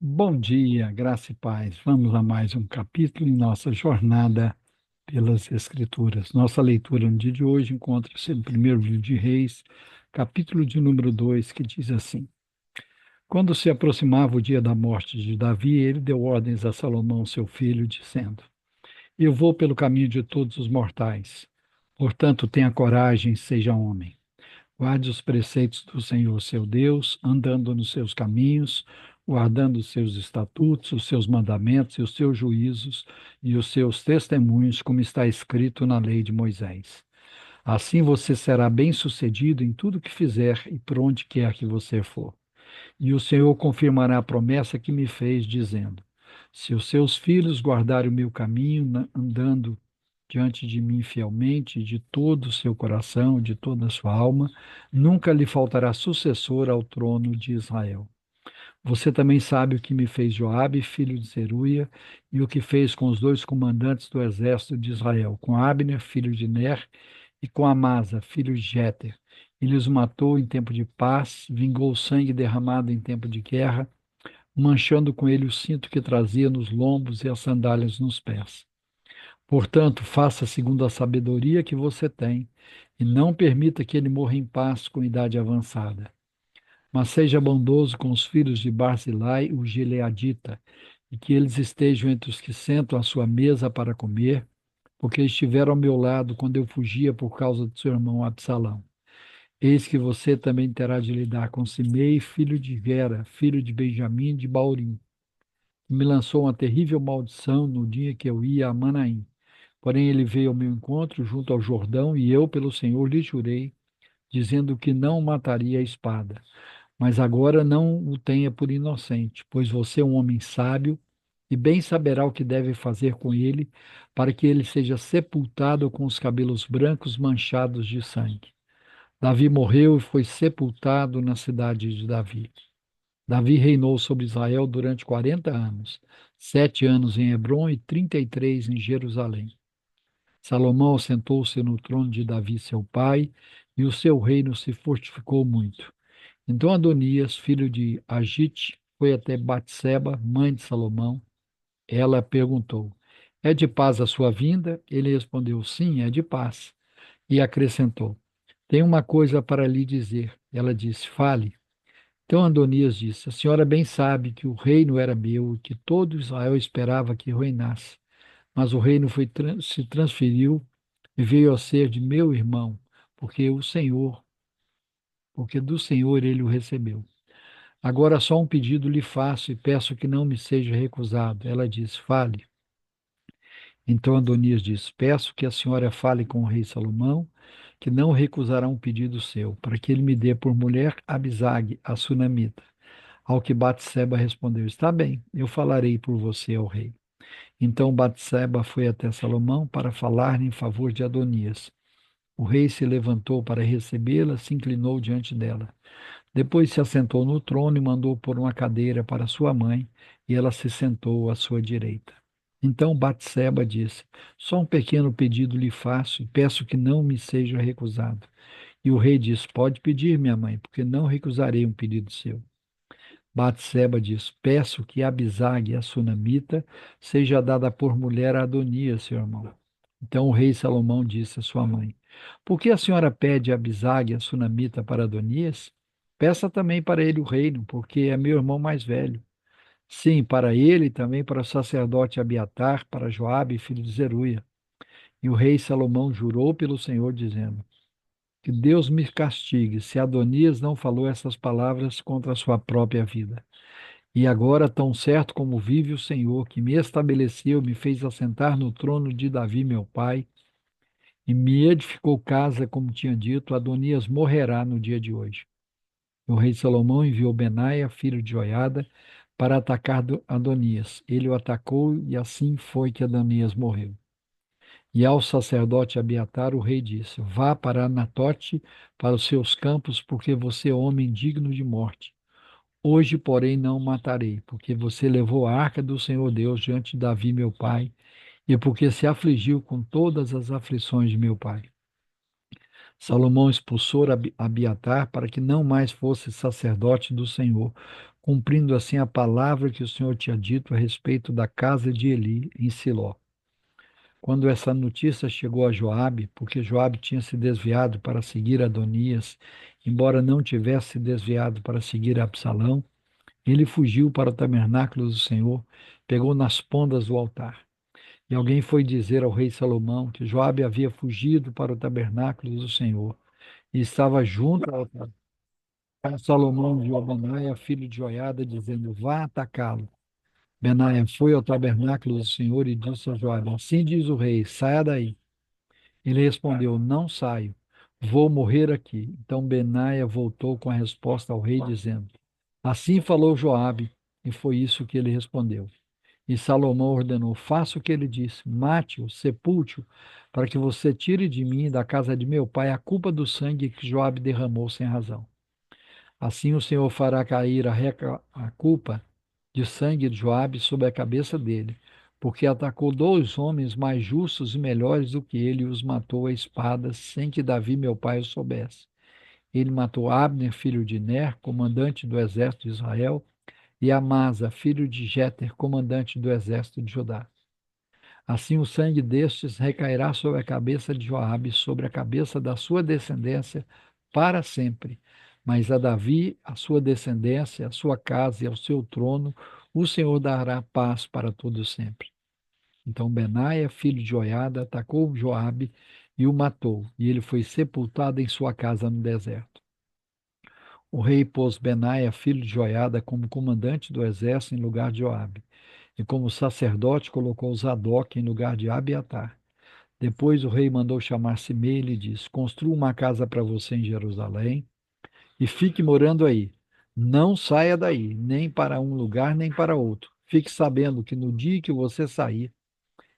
Bom dia, graça e paz. Vamos a mais um capítulo em nossa jornada pelas Escrituras. Nossa leitura no dia de hoje encontra-se no primeiro livro de Reis, capítulo de número 2, que diz assim: Quando se aproximava o dia da morte de Davi, ele deu ordens a Salomão, seu filho, dizendo: Eu vou pelo caminho de todos os mortais. Portanto, tenha coragem, seja homem. Guarde os preceitos do Senhor seu Deus, andando nos seus caminhos, guardando os seus estatutos, os seus mandamentos e os seus juízos e os seus testemunhos, como está escrito na lei de Moisés. Assim você será bem-sucedido em tudo que fizer e por onde quer que você for. E o Senhor confirmará a promessa que me fez, dizendo: Se os seus filhos guardarem o meu caminho, andando diante de mim fielmente, de todo o seu coração, de toda a sua alma, nunca lhe faltará sucessor ao trono de Israel. Você também sabe o que me fez Joabe, filho de Zeruia, e o que fez com os dois comandantes do exército de Israel, com Abner, filho de Ner, e com Amasa, filho de Jéter. Ele os matou em tempo de paz, vingou o sangue derramado em tempo de guerra, manchando com ele o cinto que trazia nos lombos e as sandálias nos pés. Portanto, faça segundo a sabedoria que você tem, e não permita que ele morra em paz com idade avançada. Mas seja bondoso com os filhos de Barzilai, o gileadita, e que eles estejam entre os que sentam à sua mesa para comer, porque estiveram ao meu lado quando eu fugia por causa de seu irmão Absalão. Eis que você também terá de lidar com Simei, filho de Gera, filho de Benjamim de Baurim, que me lançou uma terrível maldição no dia que eu ia a Manaim. Porém, ele veio ao meu encontro junto ao Jordão, e eu, pelo Senhor, lhe jurei, dizendo que não o mataria a espada. Mas agora não o tenha por inocente, pois você é um homem sábio e bem saberá o que deve fazer com ele, para que ele seja sepultado com os cabelos brancos manchados de sangue. Davi morreu e foi sepultado na cidade de Davi. Davi reinou sobre Israel durante 40 anos, 7 anos em Hebrom e 33 em Jerusalém. Salomão assentou-se no trono de Davi, seu pai, e o seu reino se fortificou muito. Então Adonias, filho de Agite, foi até Batseba, mãe de Salomão. Ela perguntou: É de paz a sua vinda? Ele respondeu: Sim, é de paz. E acrescentou: Tenho uma coisa para lhe dizer. Ela disse: Fale. Então Adonias disse: A senhora bem sabe que o reino era meu e que todo Israel esperava que reinasse. Mas o reino se transferiu e veio a ser de meu irmão, porque o Senhor, porque do Senhor ele o recebeu. Agora só um pedido lhe faço e peço que não me seja recusado. Ela disse: Fale. Então Adonias disse: Peço que a senhora fale com o rei Salomão, que não recusará um pedido seu, para que ele me dê por mulher Abisag, a sunamita. Ao que Batseba respondeu: Está bem, eu falarei por você ao rei. Então Batseba foi até Salomão para falar em favor de Adonias. O rei se levantou para recebê-la, se inclinou diante dela. Depois se assentou no trono e mandou pôr uma cadeira para sua mãe, e ela se sentou à sua direita. Então Batseba disse: Só um pequeno pedido lhe faço e peço que não me seja recusado. E o rei disse: Pode pedir, minha mãe, porque não recusarei um pedido seu. Batseba diz: Peço que Abisag, a sunamita, seja dada por mulher a Adonias, seu irmão. Então o rei Salomão disse à sua mãe: Por que a senhora pede Abisag, a sunamita, para Adonias? Peça também para ele o reino, porque é meu irmão mais velho. Sim, para ele e também para o sacerdote Abiatar, para Joabe, filho de Zeruia. E o rei Salomão jurou pelo Senhor, dizendo: Que Deus me castigue se Adonias não falou essas palavras contra a sua própria vida. E agora, tão certo como vive o Senhor, que me estabeleceu, me fez assentar no trono de Davi, meu pai, e me edificou casa, como tinha dito, Adonias morrerá no dia de hoje. O rei Salomão enviou Benaia, filho de Joiada, para atacar Adonias. Ele o atacou e assim foi que Adonias morreu. E ao sacerdote Abiatar, o rei disse: Vá para Anatote, para os seus campos, porque você é homem digno de morte. Hoje, porém, não o matarei, porque você levou a arca do Senhor Deus diante de Davi, meu pai, e porque se afligiu com todas as aflições de meu pai. Salomão expulsou Abiatar para que não mais fosse sacerdote do Senhor, cumprindo assim a palavra que o Senhor tinha dito a respeito da casa de Eli em Siló. Quando essa notícia chegou a Joabe, porque Joabe tinha se desviado para seguir Adonias, embora não tivesse se desviado para seguir Absalão, ele fugiu para o tabernáculo do Senhor, pegou nas pontas do altar. E alguém foi dizer ao rei Salomão que Joabe havia fugido para o tabernáculo do Senhor e estava junto ao altar. Então Salomão viu a Benaia, filho de Joiada, dizendo: Vá atacá-lo. Benaia foi ao tabernáculo do Senhor e disse a Joabe: Assim diz o rei, saia daí. Ele respondeu: Não saio, vou morrer aqui. Então Benaia voltou com a resposta ao rei, dizendo: Assim falou Joabe, e foi isso que ele respondeu. E Salomão ordenou: Faça o que ele disse, mate-o, sepulte-o, para que você tire de mim e da casa de meu pai a culpa do sangue que Joabe derramou sem razão. Assim o Senhor fará cair a culpa de sangue de Joabe sobre a cabeça dele, porque atacou dois homens mais justos e melhores do que ele e os matou a espada, sem que Davi, meu pai, o soubesse. Ele matou Abner, filho de Ner, comandante do exército de Israel, e Amasa, filho de Jéter, comandante do exército de Judá. Assim o sangue destes recairá sobre a cabeça de Joabe, sobre a cabeça da sua descendência, para sempre. Mas a Davi, a sua descendência, a sua casa e ao seu trono, o Senhor dará paz para todo sempre. Então Benaia, filho de Joiada, atacou Joabe e o matou, e ele foi sepultado em sua casa no deserto. O rei pôs Benaia, filho de Joiada, como comandante do exército em lugar de Joabe, e como sacerdote colocou Zadok em lugar de Abiatar. Depois o rei mandou chamar Simei e lhe disse: Construa uma casa para você em Jerusalém e fique morando aí. Não saia daí, nem para um lugar, nem para outro. Fique sabendo que no dia que você sair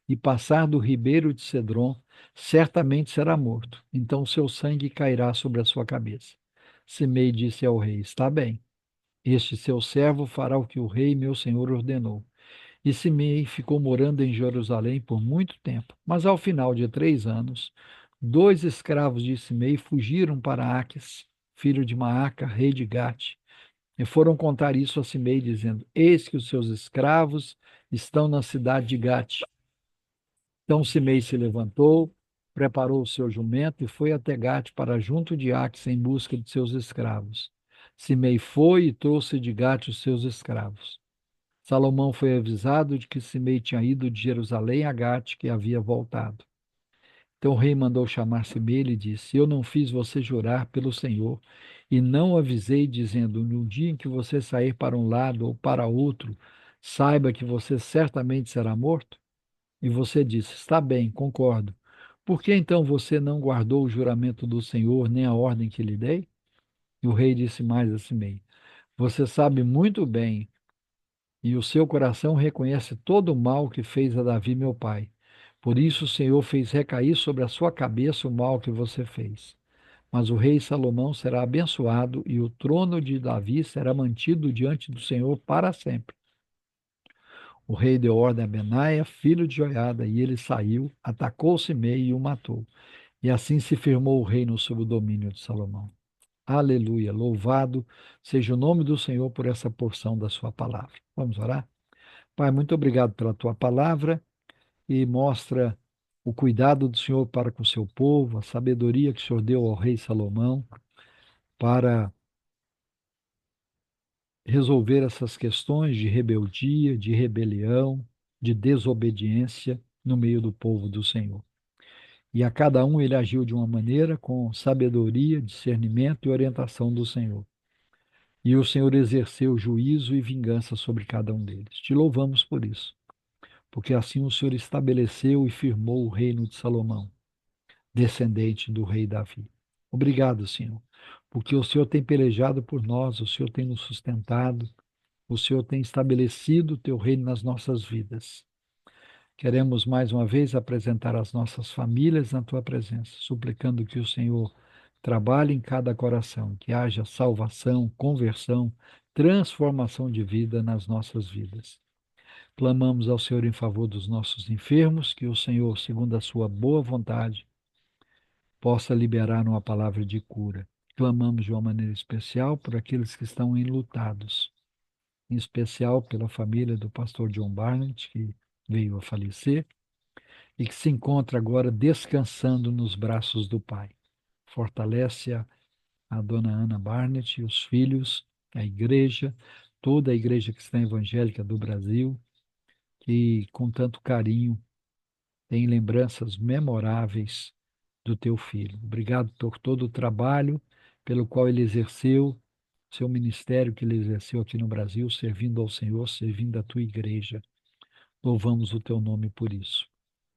e passar do ribeiro de Cedron, certamente será morto. Então seu sangue cairá sobre a sua cabeça. Simei disse ao rei: Está bem. Este seu servo fará o que o rei, meu senhor, ordenou. E Simei ficou morando em Jerusalém por muito tempo. Mas ao final de 3 anos, dois escravos de Simei fugiram para Aques, filho de Maaca, rei de Gate, e foram contar isso a Simei, dizendo: Eis que os seus escravos estão na cidade de Gate. Então Simei se levantou, preparou o seu jumento e foi até Gate para junto de Aques em busca de seus escravos. Simei foi e trouxe de Gate os seus escravos. Salomão foi avisado de que Simei tinha ido de Jerusalém a Gate, que havia voltado. Então o rei mandou chamar Simei e lhe disse: Eu não fiz você jurar pelo Senhor, e não avisei, dizendo: No dia em que você sair para um lado ou para outro, saiba que você certamente será morto? E você disse: Está bem, concordo. Por que então você não guardou o juramento do Senhor, nem a ordem que lhe dei? E o rei disse mais a Simei: Você sabe muito bem e o seu coração reconhece todo o mal que fez a Davi, meu pai. Por isso o Senhor fez recair sobre a sua cabeça o mal que você fez. Mas o rei Salomão será abençoado e o trono de Davi será mantido diante do Senhor para sempre. O rei deu ordem a Benaia, filho de Joiada, e ele saiu, atacou Simei e o matou. E assim se firmou o reino sob o domínio de Salomão. Aleluia! Louvado seja o nome do Senhor por essa porção da sua palavra. Vamos orar? Pai, muito obrigado pela tua palavra e mostra o cuidado do Senhor para com o seu povo, a sabedoria que o Senhor deu ao rei Salomão para resolver essas questões de rebeldia, de rebelião, de desobediência no meio do povo do Senhor. E a cada um ele agiu de uma maneira com sabedoria, discernimento e orientação do Senhor. E o Senhor exerceu juízo e vingança sobre cada um deles. Te louvamos por isso, porque assim o Senhor estabeleceu e firmou o reino de Salomão, descendente do rei Davi. Obrigado, Senhor, porque o Senhor tem pelejado por nós, o Senhor tem nos sustentado, o Senhor tem estabelecido o teu reino nas nossas vidas. Queremos mais uma vez apresentar as nossas famílias na tua presença, suplicando que o Senhor trabalhe em cada coração, que haja salvação, conversão, transformação de vida nas nossas vidas. Clamamos ao Senhor em favor dos nossos enfermos, que o Senhor, segundo a sua boa vontade, possa liberar uma palavra de cura. Clamamos de uma maneira especial por aqueles que estão enlutados, em especial pela família do pastor John Barnett, que veio a falecer e que se encontra agora descansando nos braços do Pai. Fortalece a dona Ana Barnett e os filhos, a igreja, toda a igreja cristã evangélica do Brasil, que com tanto carinho tem lembranças memoráveis do teu filho. Obrigado por todo o trabalho pelo qual ele exerceu, seu ministério que ele exerceu aqui no Brasil, servindo ao Senhor, servindo a tua igreja. Louvamos o teu nome por isso.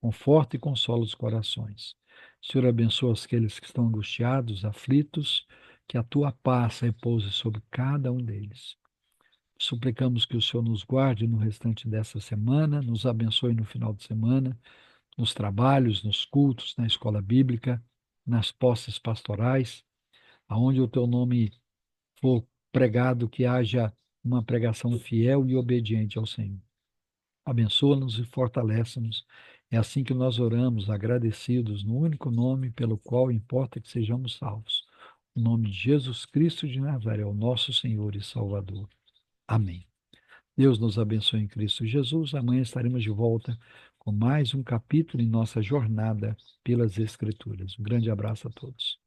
Conforta e consola os corações. Senhor, abençoa aqueles que estão angustiados, aflitos, que a tua paz repouse sobre cada um deles. Suplicamos que o Senhor nos guarde no restante dessa semana, nos abençoe no final de semana, nos trabalhos, nos cultos, na escola bíblica, nas posses pastorais, aonde o teu nome for pregado, que haja uma pregação fiel e obediente ao Senhor. Abençoa-nos e fortalece-nos. É assim que nós oramos, agradecidos no único nome pelo qual importa que sejamos salvos. O nome de Jesus Cristo de Nazaré, o nosso Senhor e Salvador. Amém. Deus nos abençoe em Cristo Jesus. Amanhã estaremos de volta com mais um capítulo em nossa jornada pelas Escrituras. Um grande abraço a todos.